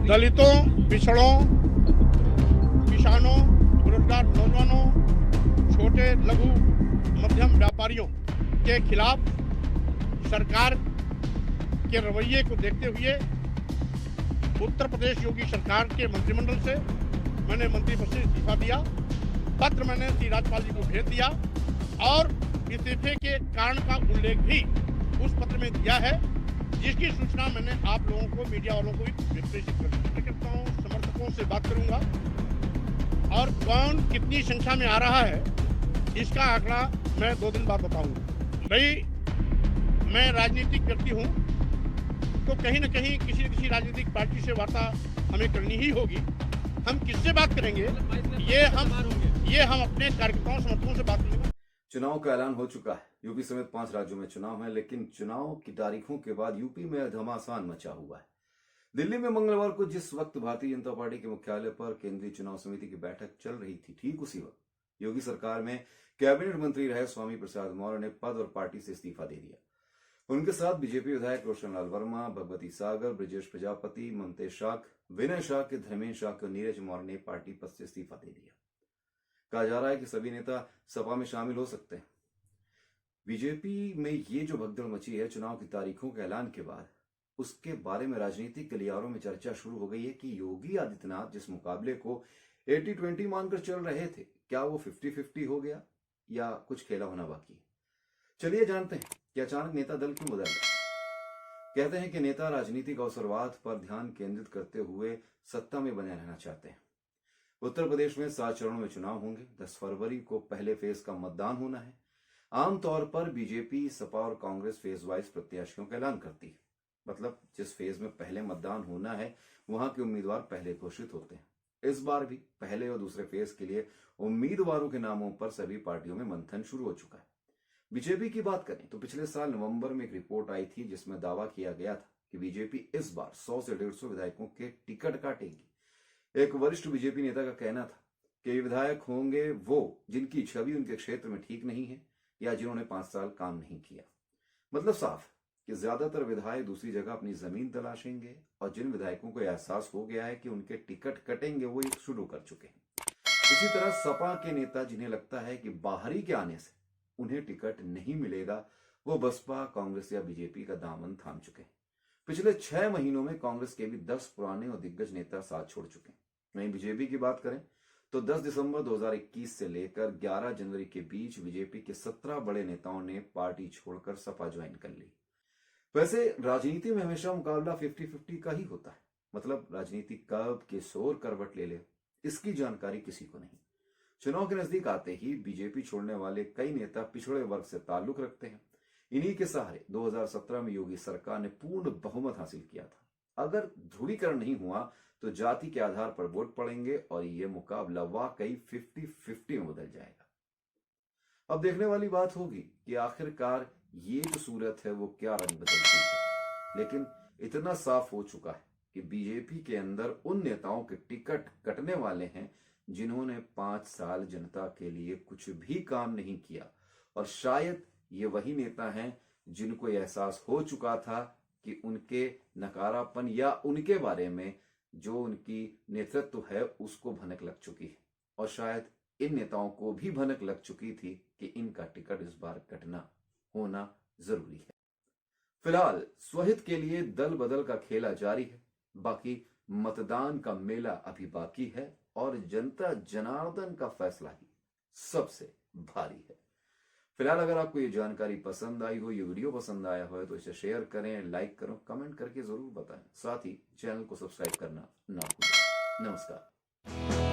दलितों, पिछड़ों, किसानों, बेरोजगार नौजवानों, छोटे लघु मध्यम व्यापारियों के खिलाफ सरकार के रवैये को देखते हुए उत्तर प्रदेश योगी सरकार के मंत्रिमंडल से मैंने मंत्री पद से इस्तीफा दिया। पत्र मैंने श्री राज्यपाल जी को भेज दिया और इस्तीफे के कारण का उल्लेख भी उस पत्र में दिया है, जिसकी सूचना मैंने आप लोगों को, मीडिया वालों को भी प्रेषित करता हूँ। समर्थकों से बात करूंगा और कौन कितनी संख्या में आ रहा है इसका आंकड़ा मैं 2 दिन बाद बताऊंगा। भाई, मैं राजनीतिक व्यक्ति हूँ, तो कहीं न कहीं किसी न किसी राजनीतिक पार्टी से वार्ता हमें करनी ही होगी। हम किससे बात करेंगे, ये हम अपने कार्यकर्ताओं समर्थकों से बात करेंगे। चुनाव का ऐलान हो चुका है। यूपी समेत 5 राज्यों में चुनाव है, लेकिन चुनाव की तारीखों के बाद यूपी में घमासान मचा हुआ है। दिल्ली में मंगलवार को जिस वक्त भारतीय जनता पार्टी के मुख्यालय पर केंद्रीय चुनाव समिति की बैठक चल रही थी, ठीक उसी वक्त योगी सरकार में कैबिनेट मंत्री रहे स्वामी प्रसाद मौर्य ने पद और पार्टी से इस्तीफा दे दिया। उनके साथ बीजेपी विधायक रोशन लाल वर्मा, भगवती सागर, ब्रजेश प्रजापति, ममतेश शाह, विनय शाह के धर्मेंद्र शाह और नीरज मौर्य ने पार्टी पद से इस्तीफा दे दिया। कहा जा रहा है कि सभी नेता सपा में शामिल हो सकते हैं। बीजेपी में ये जो भगदड़ मची है चुनाव की तारीखों के ऐलान के बाद, उसके बारे में राजनीतिक गलियारों में चर्चा शुरू हो गई है कि योगी आदित्यनाथ जिस मुकाबले को 80-20 मानकर चल रहे थे, क्या वो 50-50 हो गया या कुछ खेला होना बाकी है। चलिए जानते हैं कि अचानक नेता दल क्यों बदल गया। कहते हैं कि नेता राजनीतिक अवसरवाद पर ध्यान केंद्रित करते हुए सत्ता में बने रहना चाहते हैं। उत्तर प्रदेश में 7 चरणों में चुनाव होंगे। 10 फरवरी को पहले फेज का मतदान होना है। आमतौर पर बीजेपी, सपा और कांग्रेस फेज वाइज प्रत्याशियों का ऐलान करती है। मतलब जिस फेज में पहले मतदान होना है वहां के उम्मीदवार पहले घोषित होते हैं। इस बार भी पहले और दूसरे फेज के लिए उम्मीदवारों के नामों पर सभी पार्टियों में मंथन शुरू हो चुका है। बीजेपी की बात करें तो पिछले साल नवंबर में एक रिपोर्ट आई थी जिसमें दावा किया गया था कि बीजेपी इस बार 100 से 150 विधायकों के टिकट काटेगी। एक वरिष्ठ बीजेपी नेता का कहना था कि विधायक होंगे वो जिनकी छवि उनके क्षेत्र में ठीक नहीं है या जिन्होंने 5 साल काम नहीं किया। मतलब साफ कि ज्यादातर विधायक दूसरी जगह अपनी जमीन तलाशेंगे और जिन विधायकों को एहसास हो गया है कि उनके टिकट कटेंगे वो एक शुरू कर चुके हैं। इसी तरह सपा के नेता जिन्हें लगता है कि बाहरी के आने से उन्हें टिकट नहीं मिलेगा, वो बसपा, कांग्रेस या बीजेपी का दामन थाम चुके हैं। पिछले 6 महीनों में कांग्रेस के भी 10 पुराने और दिग्गज नेता साथ छोड़ चुके हैं। वहीं बीजेपी की बात करें तो 10 दिसंबर 2021 से लेकर 11 जनवरी के बीच बीजेपी के 17 बड़े नेताओं ने पार्टी छोड़कर सपा ज्वाइन कर ली। वैसे राजनीति में हमेशा मुकाबला 50-50 का ही होता है। मतलब राजनीति कब किस ओर करवट ले ले इसकी जानकारी किसी को नहीं। चुनाव के नजदीक आते ही बीजेपी छोड़ने वाले कई नेता पिछड़े वर्ग से ताल्लुक रखते हैं। इन्हीं के सहारे 2017 में योगी सरकार ने पूर्ण बहुमत हासिल किया था। अगर ध्रुवीकरण नहीं हुआ तो जाति के आधार पर वोट पड़ेंगे और यह मुकाबला वाकई 50-50 में बदल जाएगा। अब देखने वाली बात होगी कि आखिरकार ये जो सूरत है वो क्या रंग बदलती है। लेकिन इतना साफ हो चुका है कि बीजेपी के अंदर उन नेताओं के टिकट कटने वाले हैं जिन्होंने 5 साल जनता के लिए कुछ भी काम नहीं किया, और शायद ये वही नेता हैं जिनको एहसास हो चुका था कि उनके नकारापन या उनके बारे में जो उनकी नेतृत्व है उसको भनक लग चुकी है, और शायद इन नेताओं को भी भनक लग चुकी थी कि इनका टिकट इस बार कटना होना जरूरी है। फिलहाल स्वहित के लिए दल बदल का खेला जारी है। बाकी मतदान का मेला अभी बाकी है और जनता जनार्दन का फैसला ही सबसे भारी है। फिलहाल अगर आपको ये जानकारी पसंद आई हो, ये वीडियो पसंद आया हो तो इसे शेयर करें, लाइक करो, कमेंट करके जरूर बताएं। साथ ही चैनल को सब्सक्राइब करना ना भूलें। नमस्कार।